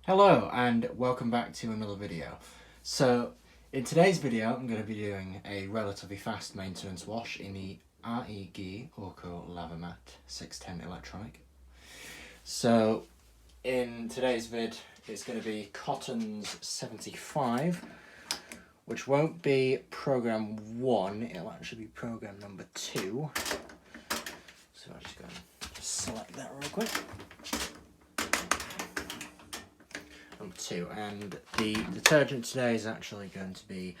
Hello and welcome back to another video. So in today's video I'm going to be doing a relatively fast maintenance wash in the AEG Orco Lava Mat 610 electronic. So in today's vid it's going to be Cotton's 75, which won't be program 1, it'll actually be program number 2. So I'm just going to select that real quick. Number 2, and the detergent today is actually going to be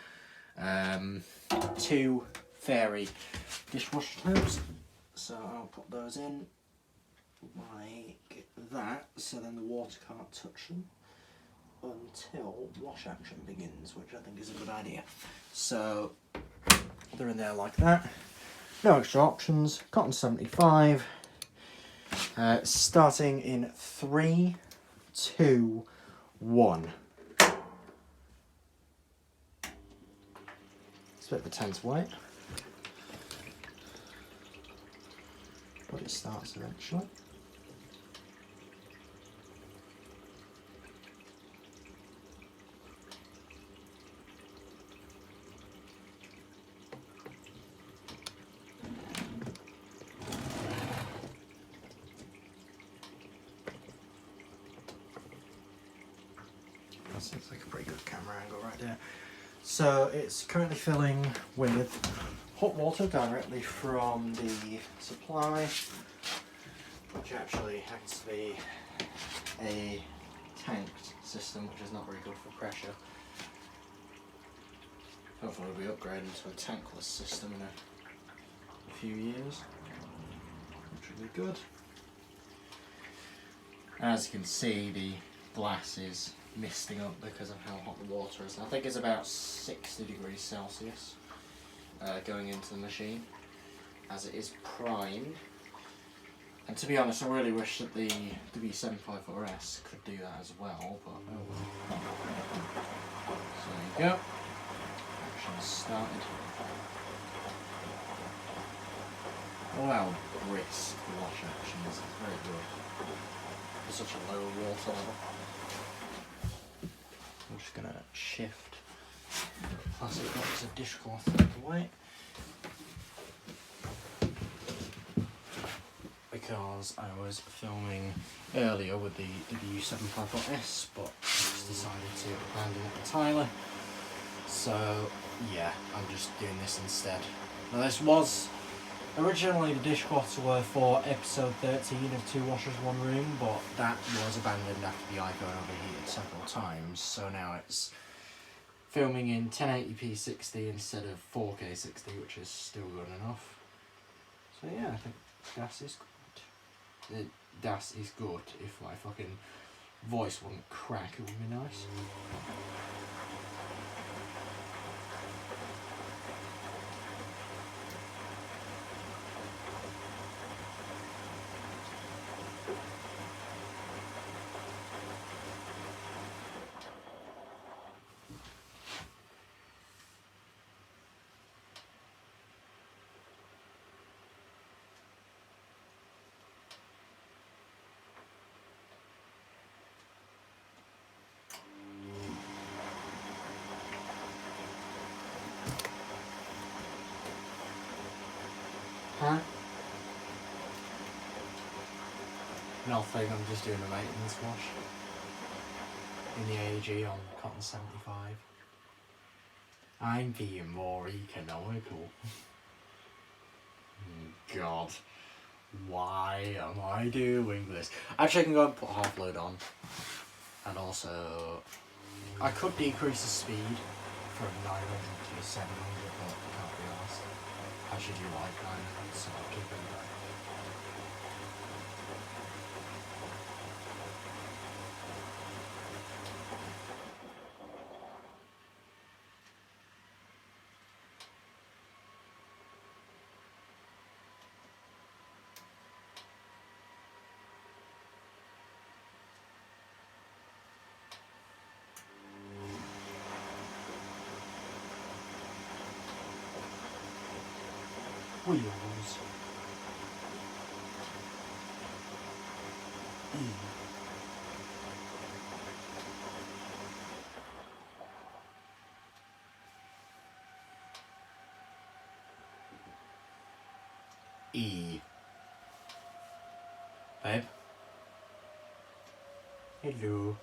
2 fairy dishwasher tubes. So I'll put those in like that, so then the water can't touch them until wash action begins, which I think is a good idea. So they're in there like that. No extra options. Cotton 75. Starting in 3, 2, 1. It's a bit of a tense wait, but it starts eventually. That seems like a pretty good camera angle right there. So it's currently filling with hot water directly from the supply, which actually happens to be a tanked system, which is not very good for pressure. Hopefully we'll be upgrading to a tankless system in a few years, which will be good. As you can see, the glass is misting up because of how hot the water is. I think it's about 60 degrees Celsius going into the machine, as it is primed. And to be honest, I really wish that the W754S could do that as well, but oh well. So there you go. Action started. Oh wow, brisk the wash action is. It's very good for such a low water level. I'm just going to shift plastic box of dishcloth out of the way, because I was filming earlier with the W754S, but just decided to abandon it entirely. So yeah, I'm just doing this instead. Now this was originally the dishcloths were for episode 13 of 2 Washers 1 Room, but that was abandoned after the iPhone overheated several times, so now it's filming in 1080p 60 instead of 4K 60, which is still good enough. So yeah, I think das is good. Das is good. If my fucking voice wouldn't crack, it would be nice. Huh? Nothing, I'm just doing a maintenance wash in the AEG on Cotton 75. I'm being more economical. God, why am I doing this? Actually, I can go and put half load on, and also I could decrease the speed from 900 to 700, but I can't be arsed. I should do like 900, so I'll keep it there. Wheels. E. Babe? Hello.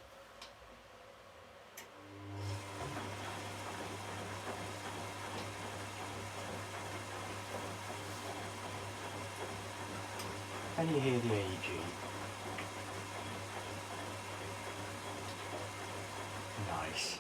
Can you hear the AEG? Nice.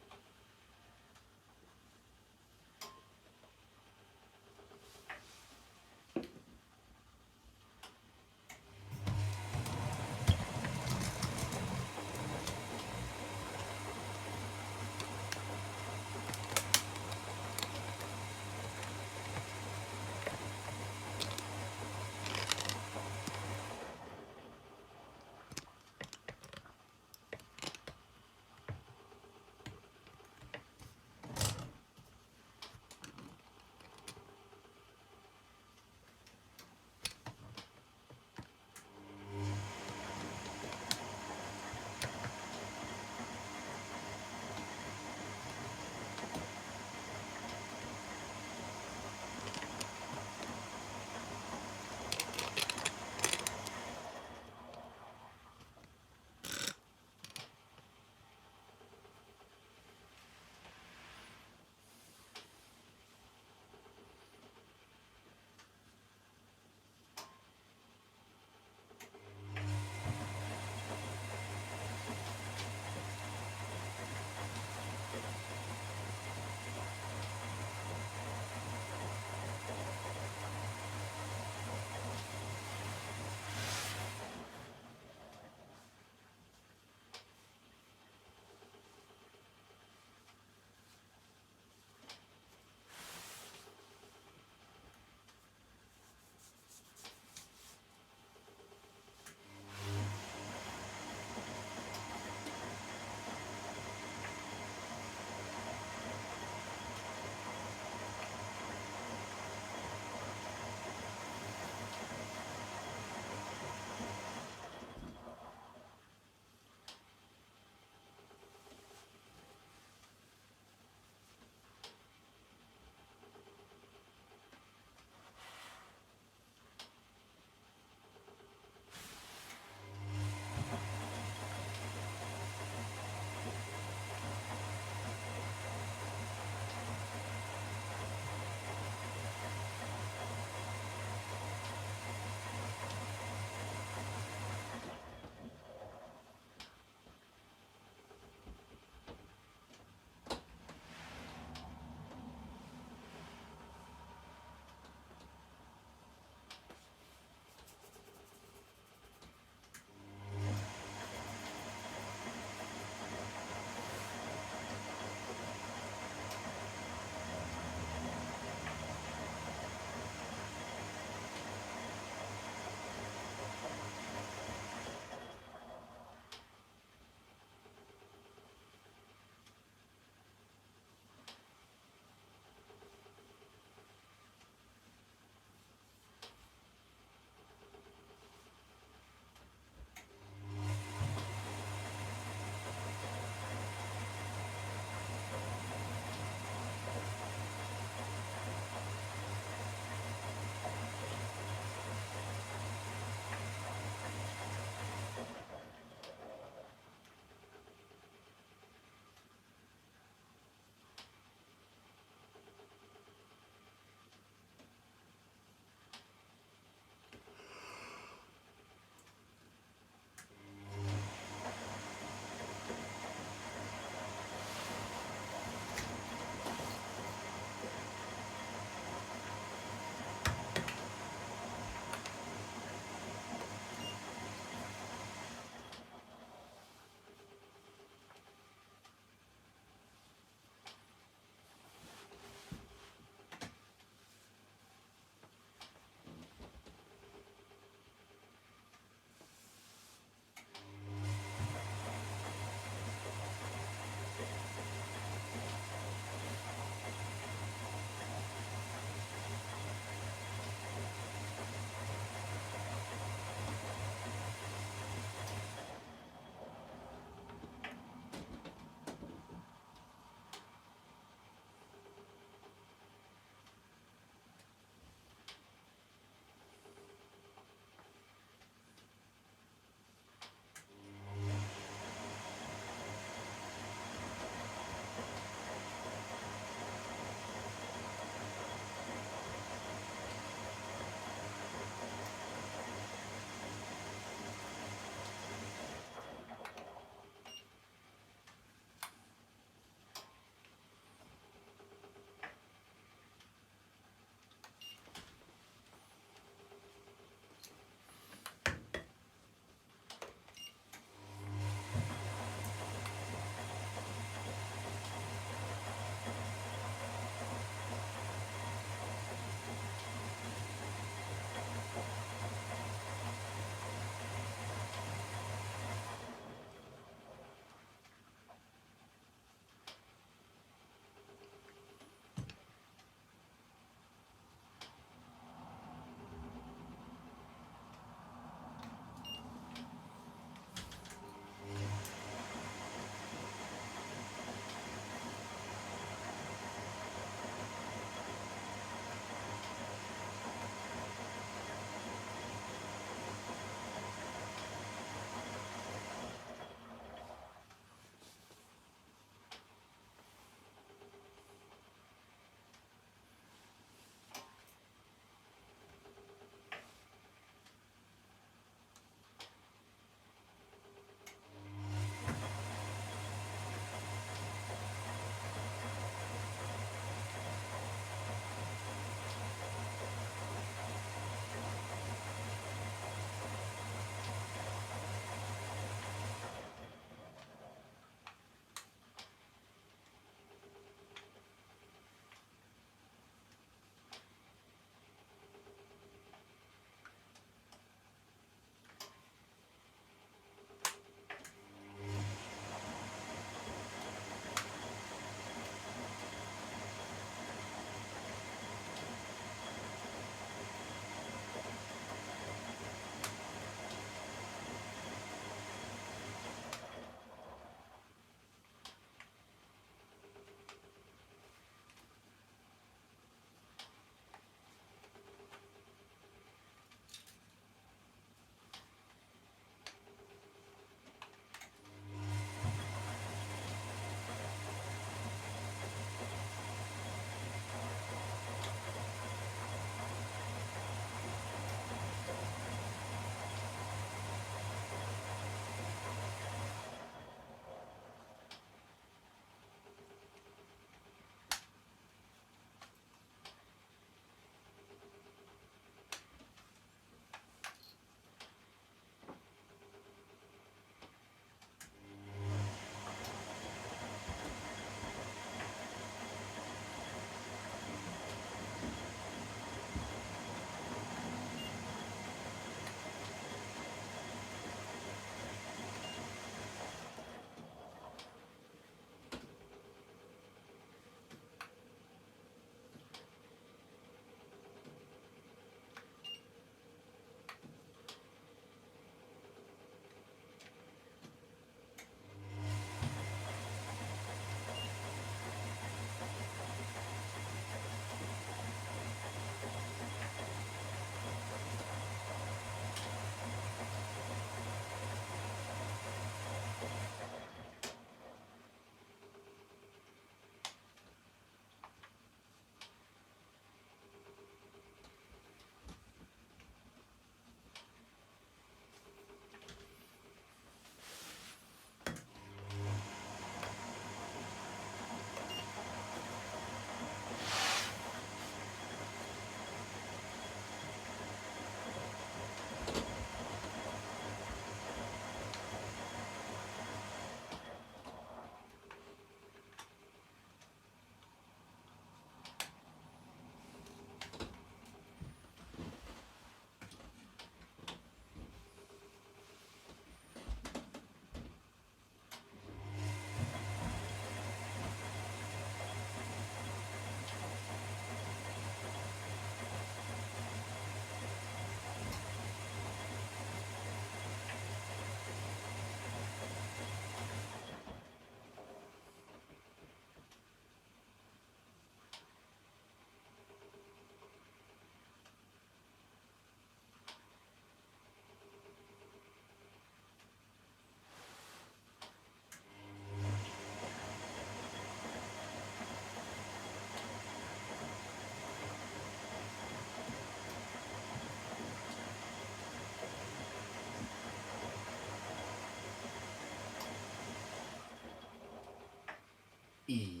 E.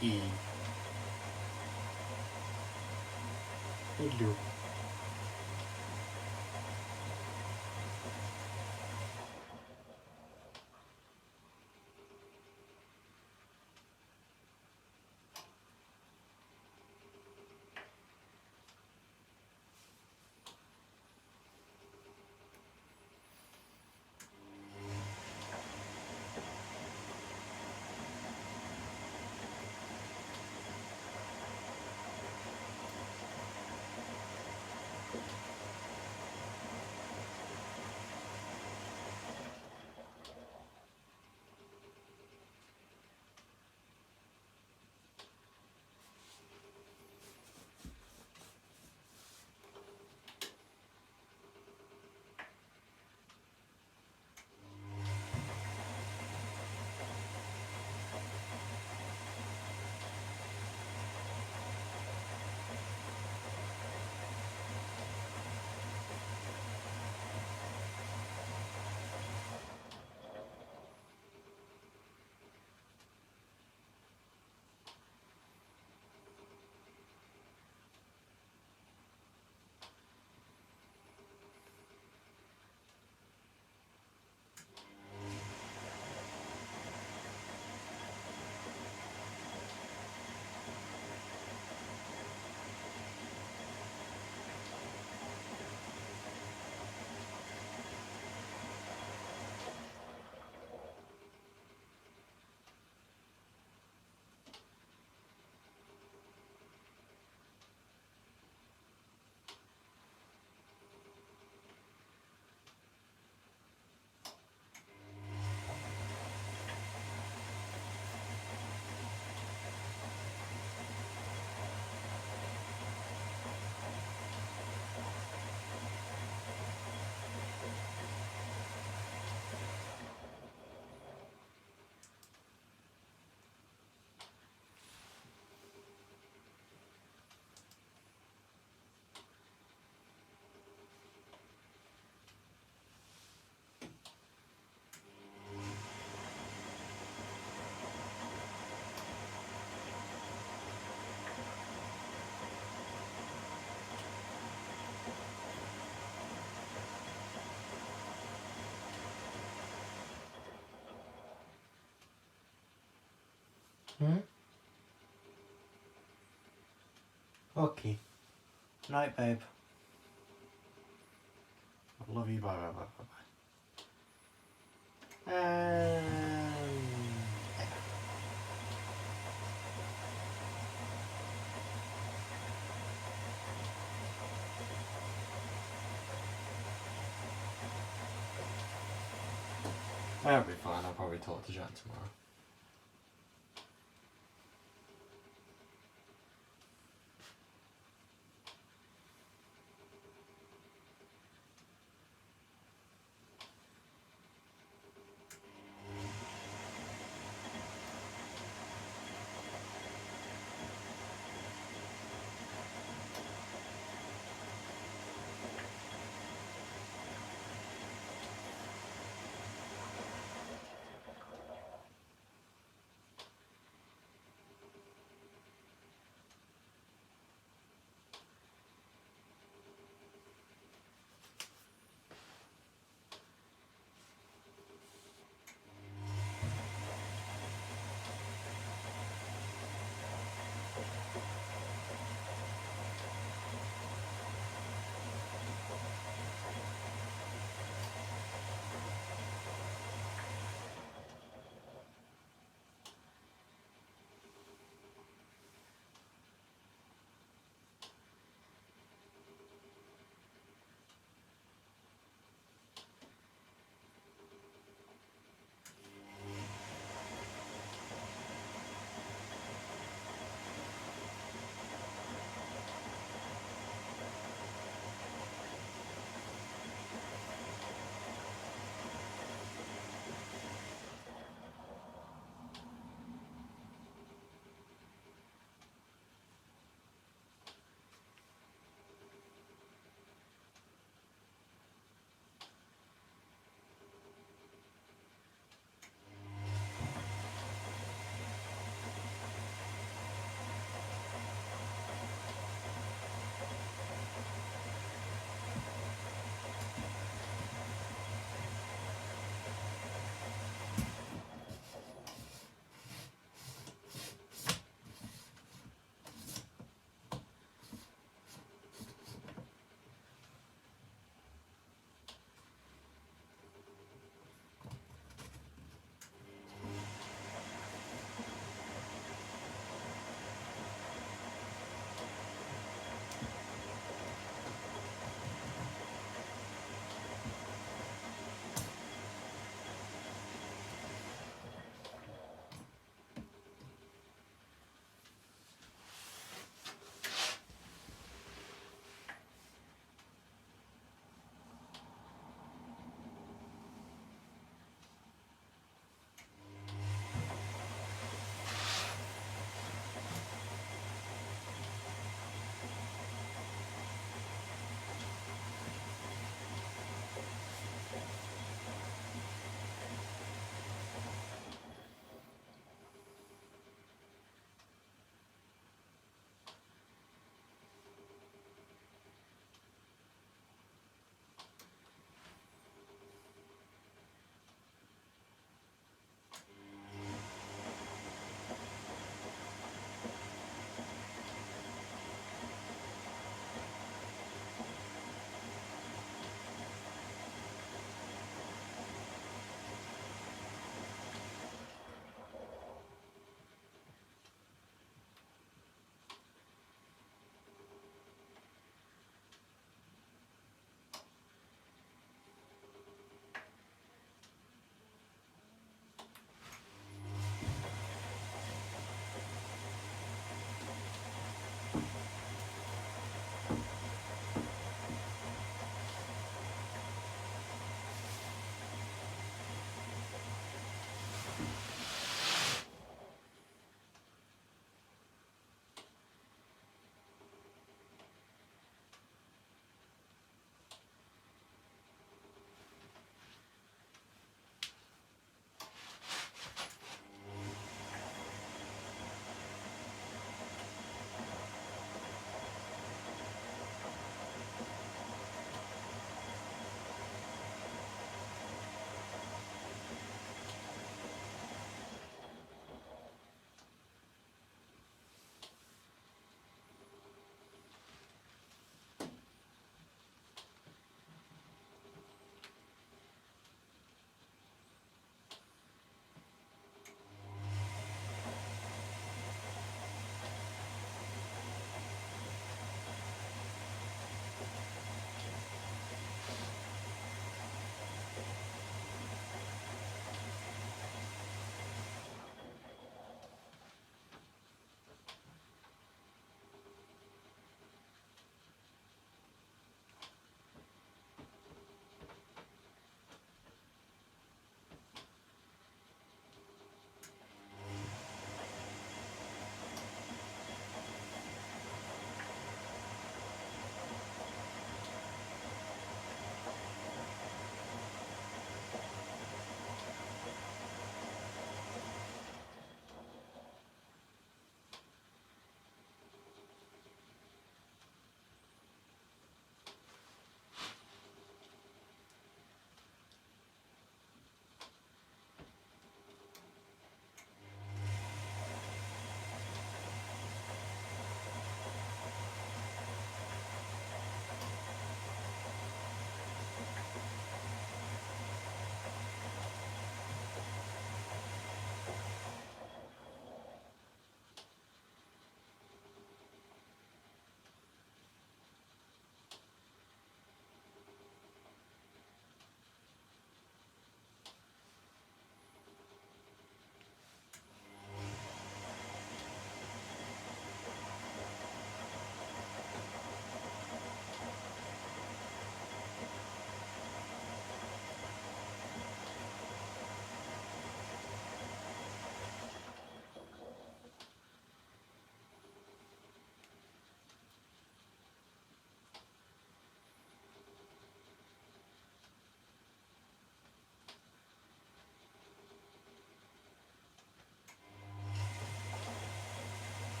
E. Hello. Hmm? Okay. Night, babe. I love you. Bye, bye, bye, bye, bye. That'll be fine. I'll probably talk to Jan tomorrow.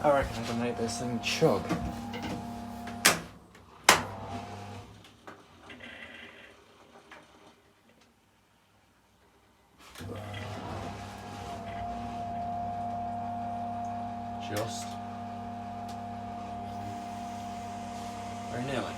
I reckon I can make this thing chug. Just. Very nearly.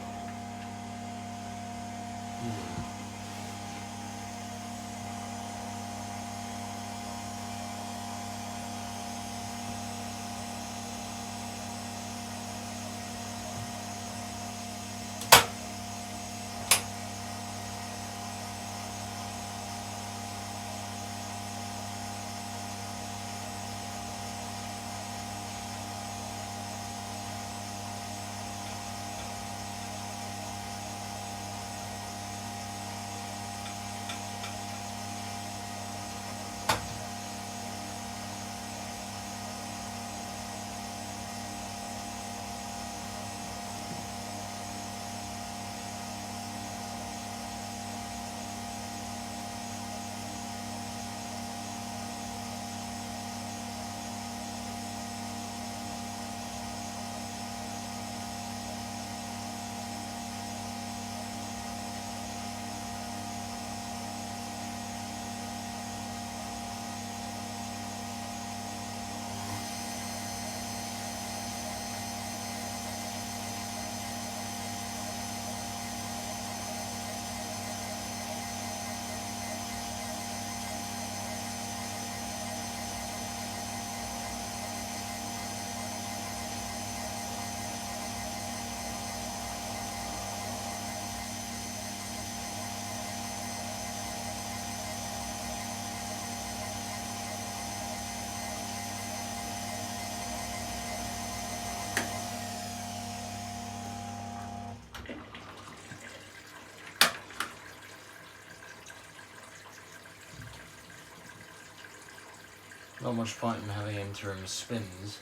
Not much point in having interim spins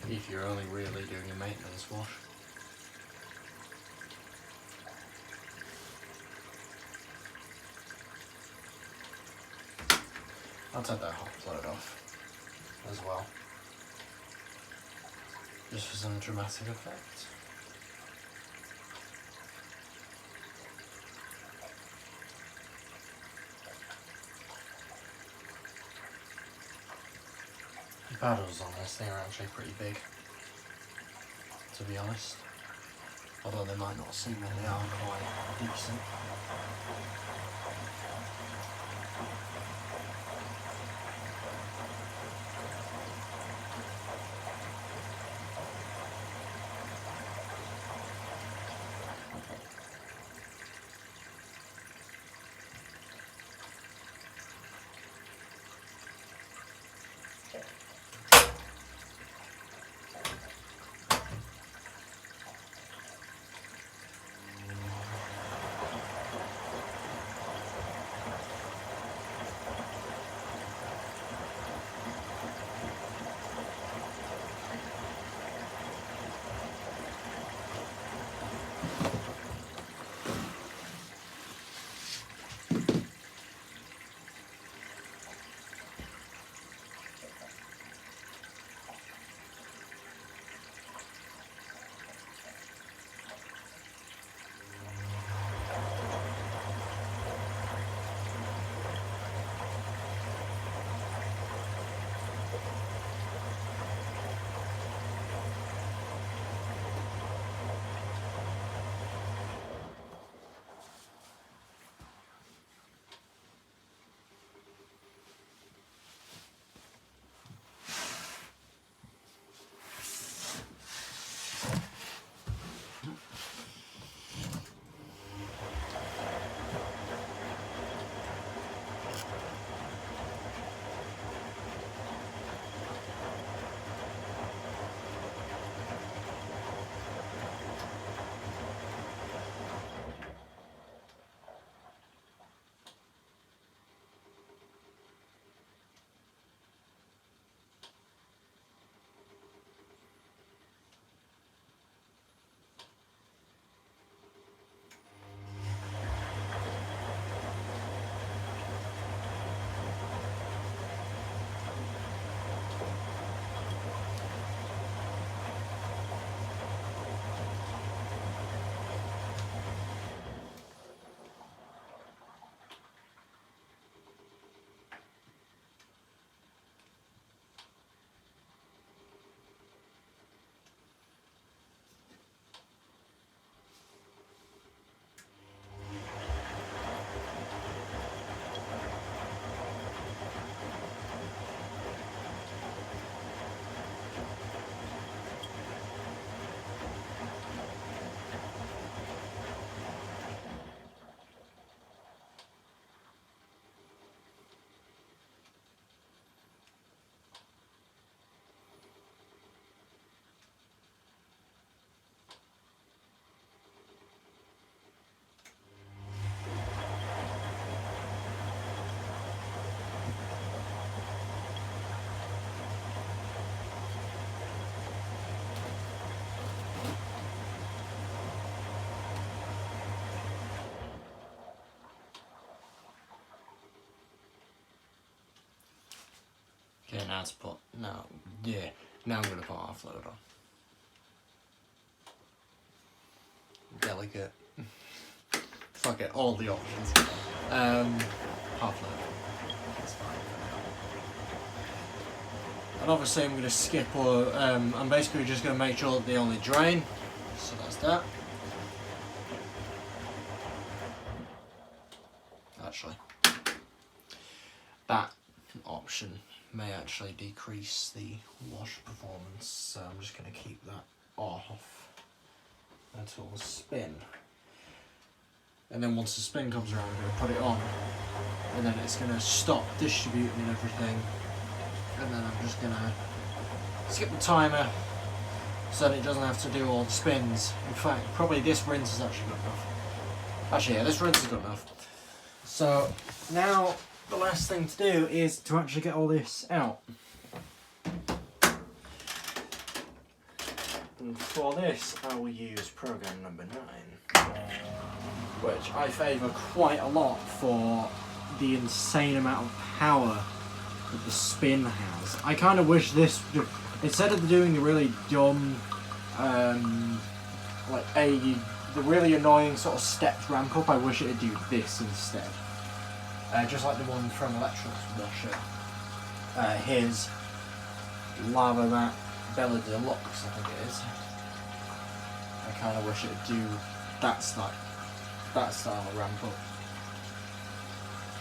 if you're only really doing a maintenance wash. I'll take that hot plate off as well, just for some dramatic effect. The paddles on this thing are actually pretty big, to be honest, although they might not seem that they are quite decent. Okay, now to put, now I'm going to put half load on. Delicate. Fuck it, all the options. Half load. That's fine. And obviously I'm going to skip, or I'm basically just going to make sure that they only drain. So that's that. Actually, that option may actually decrease the wash performance, so I'm just going to keep that off until the spin. And then once the spin comes around, I'm going to put it on, and then it's going to stop distributing and everything, and then I'm just going to skip the timer so that it doesn't have to do all the spins. In fact, probably this rinse is actually good enough. Actually, yeah, this rinse is good enough. So now the last thing to do is to actually get all this out. And for this, I will use program number 9, which I favour quite a lot for the insane amount of power that the spin has. I kind of wish this, instead of doing the really dumb, like the really annoying sort of stepped ramp up, I wish it would do this instead. Just like the one from Electrolux Russia. His Lava Mat Bella Deluxe, I think it is. I kind of wish it would do that style ramp up.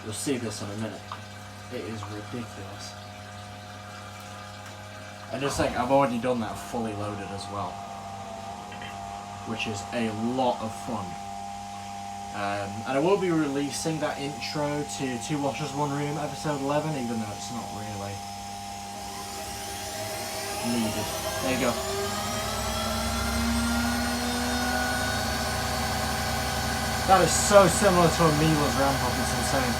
You'll see this in a minute. It is ridiculous. I just think I've already done that fully loaded as well, which is a lot of fun. And I will be releasing that intro to 2 Washers 1 Room episode 11, even though it's not really needed. There you go. That is so similar to a Mila's ramp up, it's insane.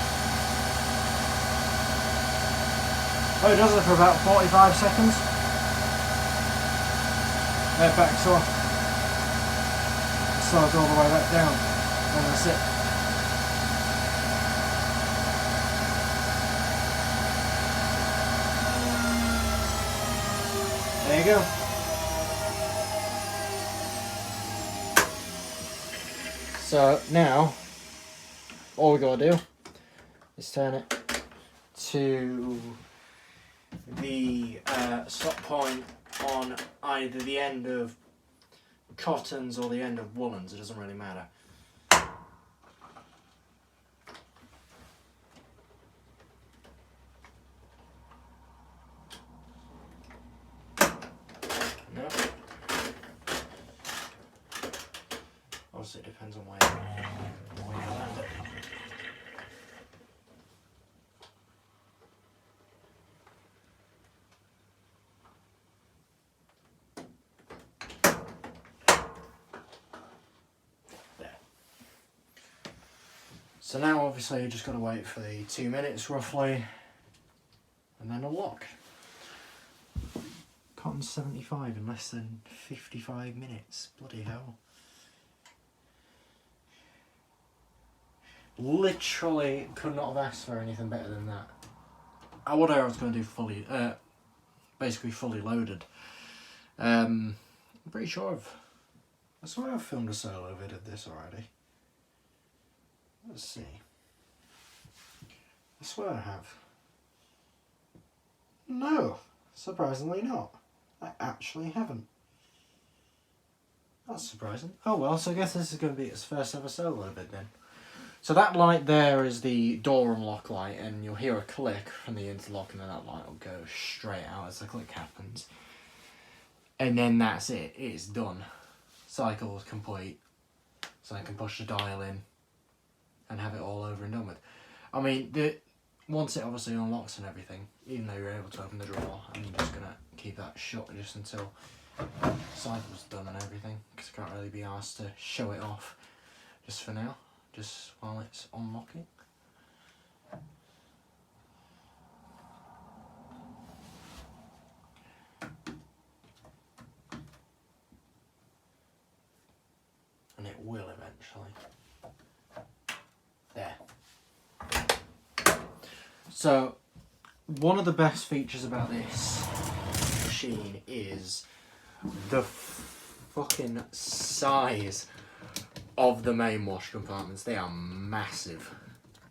Oh, it does it for about 45 seconds. Then it backs off. Slows all the way back down. And that's it. There you go. So now, all we gotta do is turn it to the stop point on either the end of cottons or the end of woolens. It doesn't really matter. No. Obviously, it depends on where you land it. So now obviously you just got to wait for the 2 minutes roughly, and then unlock. Cotton 75 in less than 55 minutes. Bloody hell. Literally could not have asked for anything better than that. I was going to do fully, basically fully loaded. I'm pretty sure I swear I've filmed a solo vid of this already. Let's see. I swear I have. No, surprisingly not. I actually haven't. That's surprising. Oh well, so I guess this is going to be its first ever solo vid then. So that light there is the door unlock light, and you'll hear a click from the interlock, and then that light will go straight out as the click happens. And then that's it. It's done. Cycle is complete. So I can push the dial in and have it all over and done with. I mean, once it obviously unlocks and everything, even though you're able to open the drawer, I'm just going to keep that shut just until cycle's done and everything, because I can't really be asked to show it off just for now, just while it's unlocking. And it will eventually. There. So one of the best features about this machine is the fucking size of the main wash compartments. They are massive.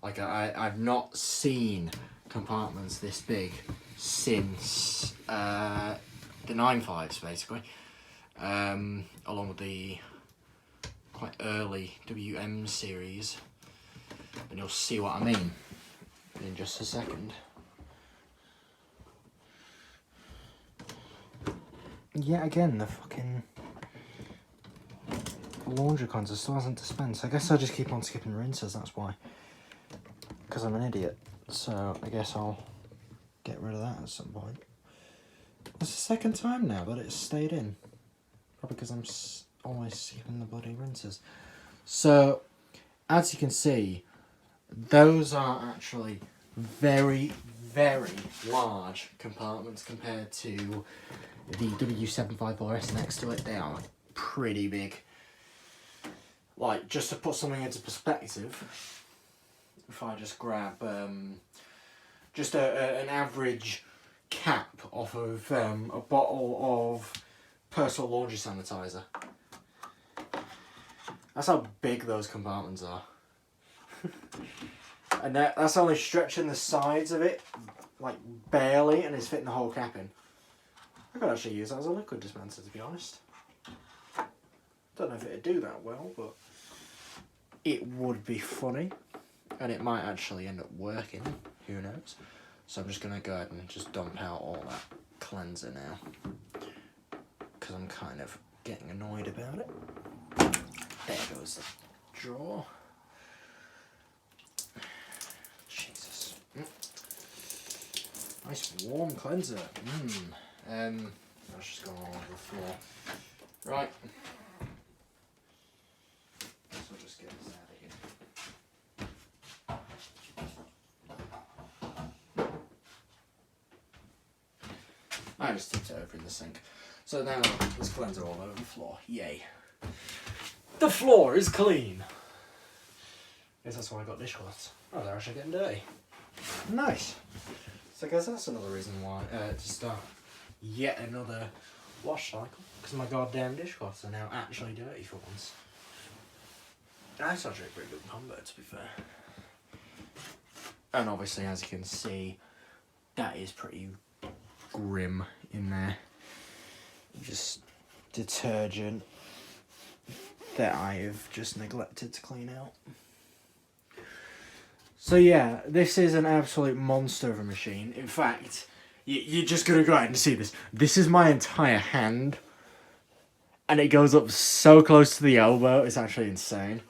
Like, I've not seen compartments this big since the 9.5s, basically. Along with the quite early WM series. And you'll see what I mean in just a second. Yet again, the fucking laundry cleanser still hasn't dispensed. I guess I'll just keep on skipping rinses, that's why. Because I'm an idiot. So I guess I'll get rid of that at some point. It's the second time now that it's stayed in. Probably because I'm always skipping the bloody rinses. So, as you can see, those are actually very, very large compartments compared to the W754S next to it. They are pretty big. Like, just to put something into perspective, if I just grab just an average cap off of a bottle of personal laundry sanitizer. That's how big those compartments are. And that's only stretching the sides of it, like barely, and it's fitting the whole cap in. I could actually use that as a liquid dispenser, to be honest. Don't know if it'd do that well, but it would be funny. And it might actually end up working, who knows. So I'm just going to go ahead and just dump out all that cleanser now. Because I'm kind of getting annoyed about it. There goes the drawer. Jesus. Nice warm cleanser. That's just gone all over the floor. Right. So I'll just get this out of here. I just tipped it over in the sink. So now there's cleanser all over the floor. Yay. The floor is clean. Guess that's why I got dishcloths. Oh, they're actually getting dirty. Nice. So I guess that's another reason why to start yet another wash cycle. Because my goddamn dishcloths are now actually dirty for once. That's actually a pretty good combo, to be fair. And obviously, as you can see, that is pretty grim in there. Just detergent that I've just neglected to clean out. So yeah, this is an absolute monster of a machine. In fact, you're just going to go ahead and see this. This is my entire hand. And it goes up so close to the elbow, it's actually insane.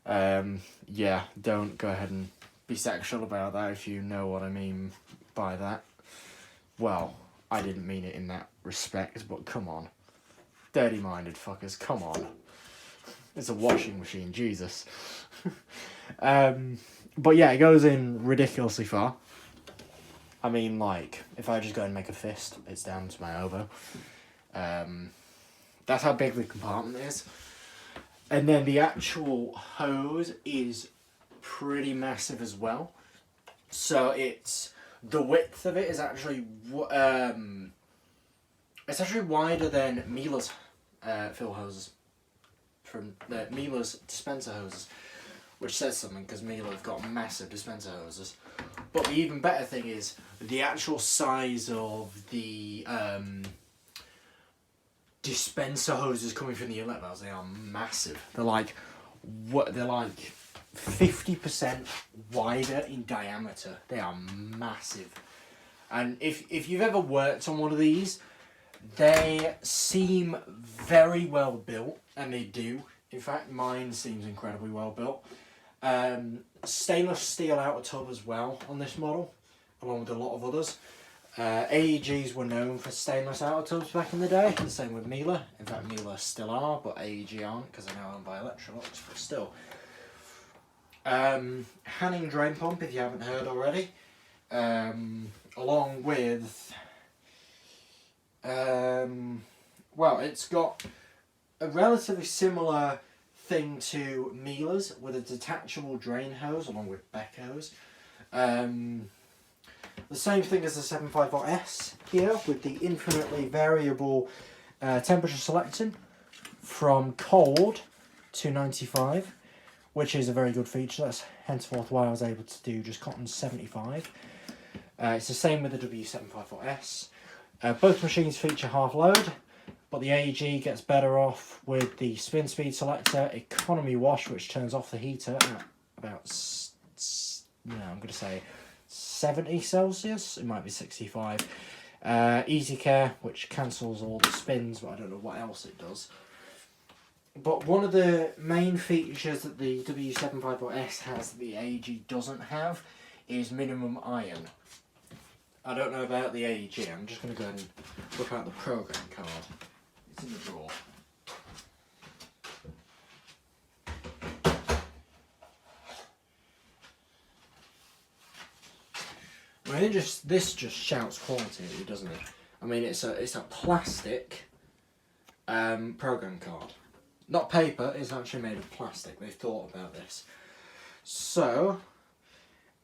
Yeah, don't go ahead and be sexual about that if you know what I mean by that. Well, I didn't mean it in that respect, but come on. Dirty-minded fuckers, come on. It's a washing machine, Jesus. But yeah, it goes in ridiculously far. I mean, like, if I just go and make a fist, it's down to my elbow. That's how big the compartment is. And then the actual hose is pretty massive as well. So the width of it is actually it's actually wider than Miele's fill hoses. From Miele's dispenser hoses. Which says something, because Miele have got massive dispenser hoses. But the even better thing is, the actual size of the dispenser hoses coming from the inlet valves, they are massive. They're like 50% wider in diameter. They are massive. And if you've ever worked on one of these, they seem very well built, and they do. In fact, mine seems incredibly well built. Stainless steel outer tub as well on this model, along with a lot of others. AEGs were known for stainless outer tubs back in the day, the same with Miele. In fact, Miele still are, but AEG aren't, because they're now owned by Electrolux, but still. Hanning drain pump, if you haven't heard already. Along with... well, it's got a relatively similar thing to Miele's with a detachable drain hose along with Becco's. The same thing as the 754S here, with the infinitely variable temperature selecting from cold to 95, which is a very good feature. That's henceforth why I was able to do just cotton 75. It's the same with the W754S. Both machines feature half load, but the AEG gets better off with the spin speed selector, economy wash, which turns off the heater at about, I'm going to say 70 Celsius, it might be 65. Easy care, which cancels all the spins, but I don't know what else it does. But one of the main features that the W754S has that the AEG doesn't have is minimum iron. I don't know about the AEG, I'm just going to go ahead and look out the program card. It's in the drawer. I mean, this just shouts quality, doesn't it? I mean, it's a plastic program card. Not paper, it's actually made of plastic. They've thought about this. So,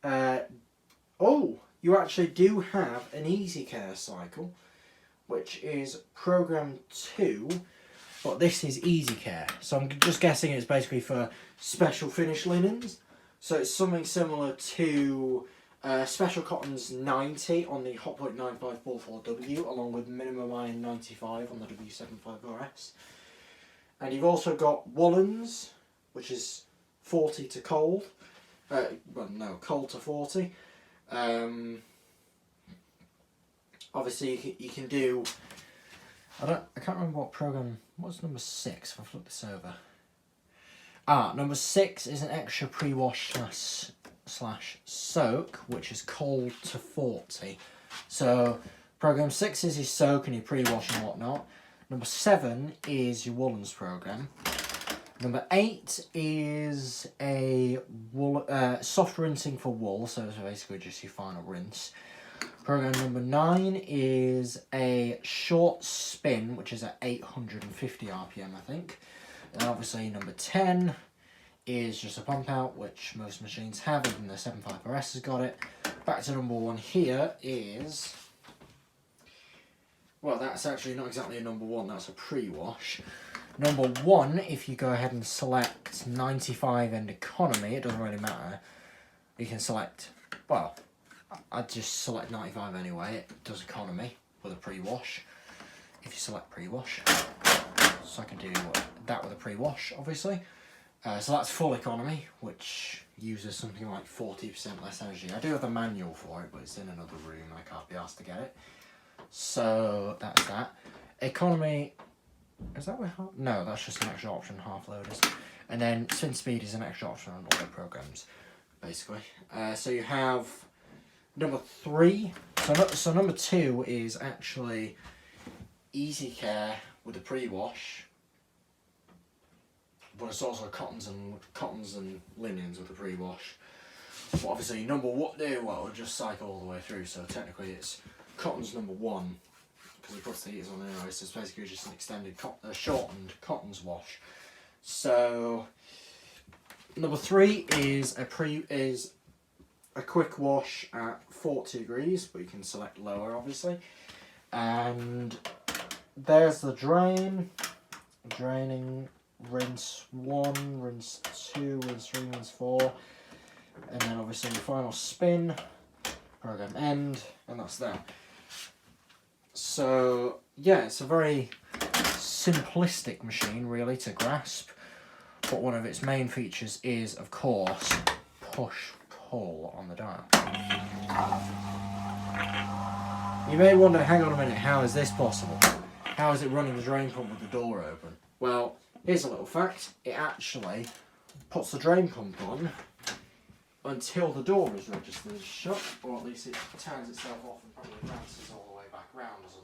you actually do have an Easy Care cycle, which is program 2, but this is Easy Care. So I'm just guessing it's basically for special finish linens. So it's something similar to Special Cotton's 90 on the Hotpoint 9544W, along with minimum iron 95 on the W754S. And you've also got woolens, which is 40 to cold. Cold to 40. Obviously, you can do. I can't remember what program. What's number 6? If I flip this over. Number 6 is an extra pre-wash slash soak, which is cold to 40. So program 6 is your soak and your pre-wash and whatnot. Number 7 is your woolens program. Number 8 is a soft rinsing for wool, so it's basically just your final rinse. Program number 9 is a short spin, which is at 850 RPM, I think. And obviously number 10 is just a pump out, which most machines have, even the 754S has got it. Back to number 1 here is... Well, that's actually not exactly a number 1, that's a pre-wash. Number 1, if you go ahead and select 95 and economy, it doesn't really matter. You can select, well, I'd just select 95 anyway, it does economy with a pre-wash. If you select pre-wash, so I can do that with a pre-wash, obviously. So that's full economy, which uses something like 40% less energy. I do have the manual for it, but it's in another room, I can't be asked to get it. So that's that. Economy, is that where half? No, that's just an extra option, half loaders. And then spin speed is an extra option on all the programs, basically. So you have number 3. So number 2 is actually Easy Care with a pre-wash, but it's also cottons and linens with a pre-wash. But obviously number 1, well, it'll just cycle all the way through. So technically it's cottons number 1, because it puts the heaters on anyway, so it's basically just an extended, shortened cottons wash. So number 3 is a quick wash at 40 degrees, but you can select lower, obviously. And there's the drain, draining, rinse 1, rinse 2, rinse 3, rinse 4, and then obviously the final spin, program end, and that's that. So yeah, it's a very simplistic machine really to grasp, but one of its main features is, of course, push-pull on the dial. You may wonder, hang on a minute, how is this possible? How is it running the drain pump with the door open? Well, here's a little fact. It actually puts the drain pump on until the door is registered as shut, or at least it turns itself off and probably bounces all the way back round or something.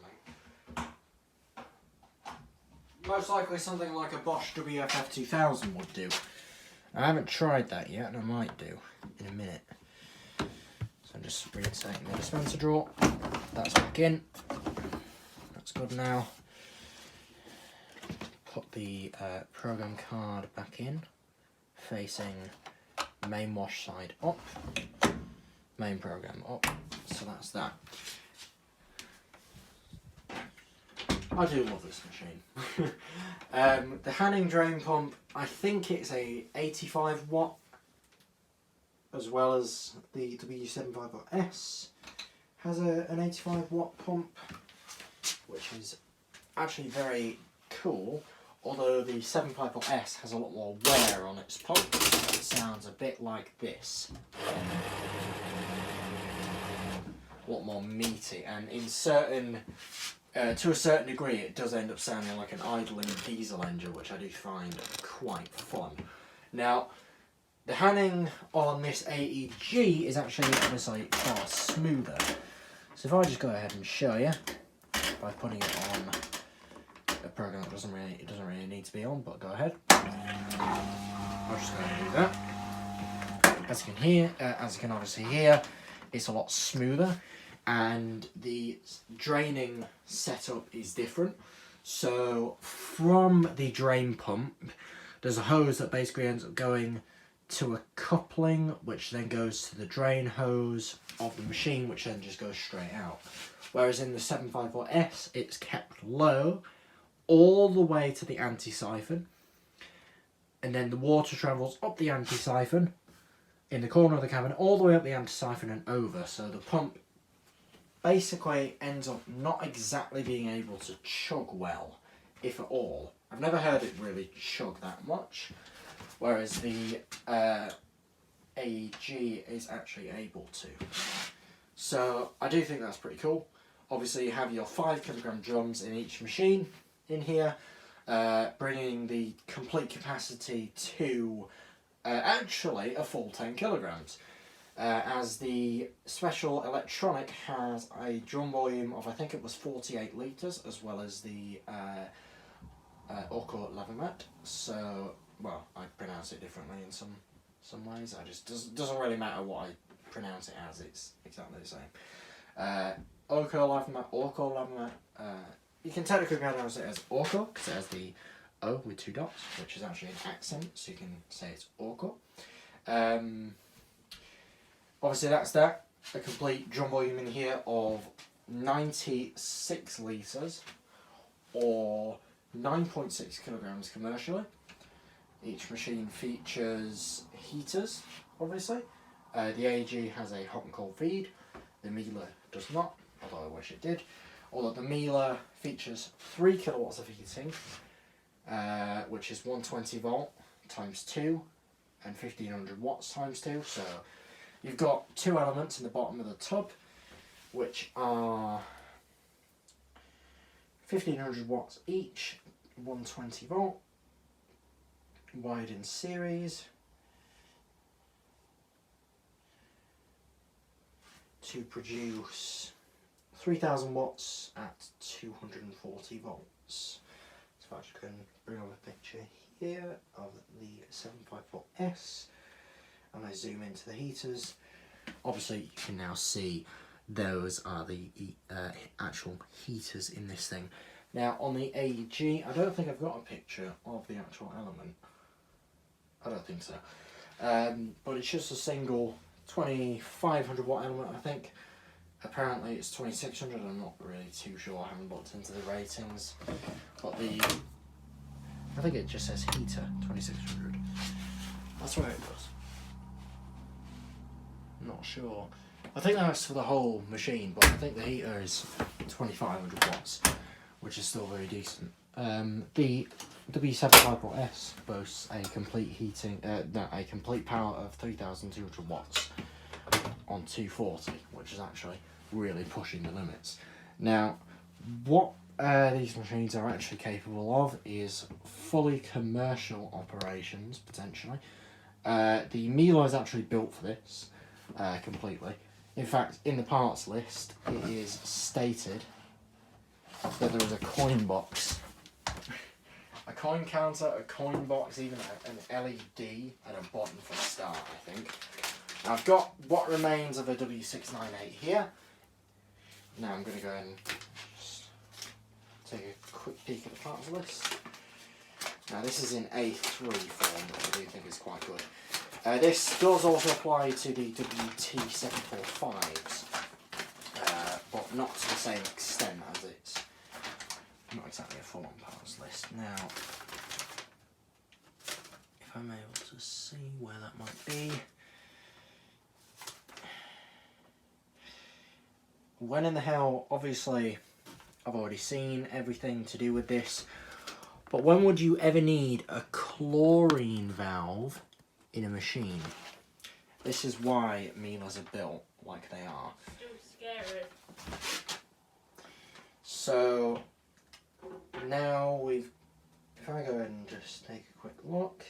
Most likely something like a Bosch WFF 2000 would do. I haven't tried that yet, and I might do in a minute. So I'm just reinserting the dispenser drawer. That's back in. That's good now. Put the program card back in, facing main wash side up, main program up. So so that's that. I do love this machine. The Hanning drain pump, I think it's a 85 watt, as well as the W750S has an 85 watt pump, which is actually very cool. Although the 750S has a lot more wear on its pump, it sounds a bit like this. A lot more meaty, and in certain, to a certain degree, it does end up sounding like an idling diesel engine, which I do find quite fun. Now, the Hanning on this AEG is actually obviously far smoother. So if I just go ahead and show you by putting it on a program that doesn't really need to be on, but go ahead. I'll just go ahead and do that. As you can obviously hear, it's a lot smoother, and the draining setup is different. So from the drain pump, there's a hose that basically ends up going to a coupling, which then goes to the drain hose of the machine, which then just goes straight out. Whereas in the 750S, it's kept low all the way to the anti-siphon, and then the water travels up the anti-siphon in the corner of the cabin all the way up the anti-siphon and over. So the pump basically ends up not exactly being able to chug well, if at all. I've never heard it really chug that much, whereas the AEG is actually able to. So I do think that's pretty cool. Obviously you have your 5 kilogram drums in each machine in here, bringing the complete capacity to actually a full 10 kilograms. As the special electronic has a drum volume of, I think it was 48 litres, as well as the Orco Levermet. So, well, I pronounce it differently in some ways. I just doesn't really matter what I pronounce it as. It's exactly the same. Orco Levermet. You can technically pronounce it as Orco because it has the O with 2 dots, which is actually an accent, so you can say it's Orco. Obviously that's that. A complete drum volume in here of 96 litres or 9.6 kilograms commercially. Each machine features heaters, obviously. The AEG has a hot and cold feed. The Miele does not, although I wish it did. Although the Miele features 3 kilowatts of heating, which is 120 volt times 2 and 1500 watts times 2. So you've got 2 elements in the bottom of the tub, which are 1500 watts each, 120 volt, wired in series, to produce 3000 watts at 240 volts. So I just can bring up a picture here of the 750S, and I zoom into the heaters. Obviously you can now see those are the actual heaters in this thing. Now on the AEG, I don't think I've got a picture of the actual element. I don't think so. But it's just a single 2500 watt element, I think. Apparently it's 2600, I'm not really too sure, I haven't looked into the ratings. But I think it just says heater, 2600. That's what it does. Not sure. I think that's for the whole machine, but I think the heater is 2500 watts, which is still very decent. The W750S boasts a complete a complete power of 3200 watts on 240, which is actually really pushing the limits. Now, what these machines are actually capable of is fully commercial operations, potentially. The Miele is actually built for this completely. In fact, in the parts list, it is stated that there is a coin box, a coin counter, a coin box, even an LED, and a button for the start, I think. Now I've got what remains of a W698 here. Now I'm going to go and just take a quick peek at the parts list. Now this is in A3 form, which I do think is quite good. This does also apply to the WT745s. but not to the same extent as it's not exactly a full-on parts list. Now, if I'm able to see where that might be. When in the hell, obviously, I've already seen everything to do with this, but when would you ever need a chlorine valve in a machine? This is why Miele's are built like they are. Still scary. So, now if I go ahead and just take a quick look,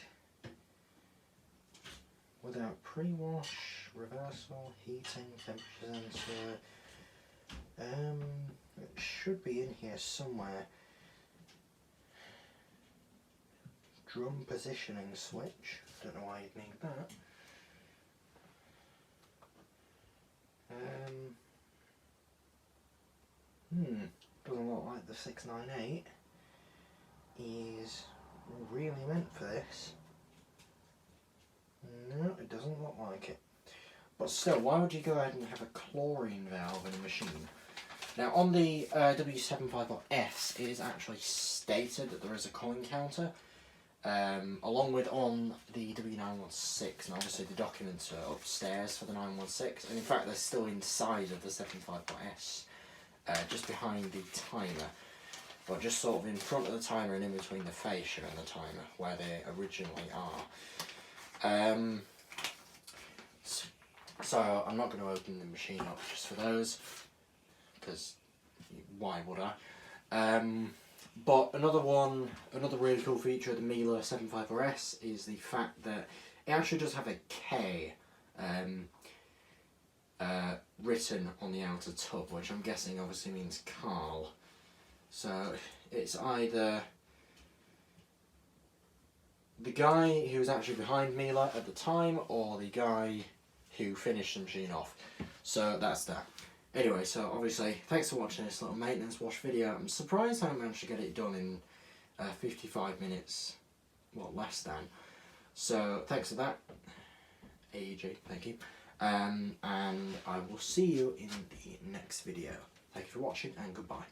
without pre-wash, reversal, heating, temperature sensor, it should be in here somewhere. Drum positioning switch, don't know why you'd need that. Doesn't look like the 698 is really meant for this. No, it doesn't look like it. But still, why would you go ahead and have a chlorine valve in a machine? Now, on the W754S, it is actually stated that there is a coin counter, along with on the W916, and obviously the documents are upstairs for the 916, and in fact they're still inside of the 754S, just behind the timer, but just sort of in front of the timer and in between the fascia and the timer, where they originally are. So I'm not going to open the machine up just for those, because why would I? But another really cool feature of the Miele 754S is the fact that it actually does have a K written on the outer tub, which I'm guessing obviously means Carl. So it's either the guy who was actually behind Miele at the time, or the guy who finished the machine off. So that's that. Anyway, so obviously, thanks for watching this little maintenance wash video. I'm surprised I managed to get it done in 55 minutes, well, less than. So, thanks for that. AEG, thank you. And I will see you in the next video. Thank you for watching, and goodbye.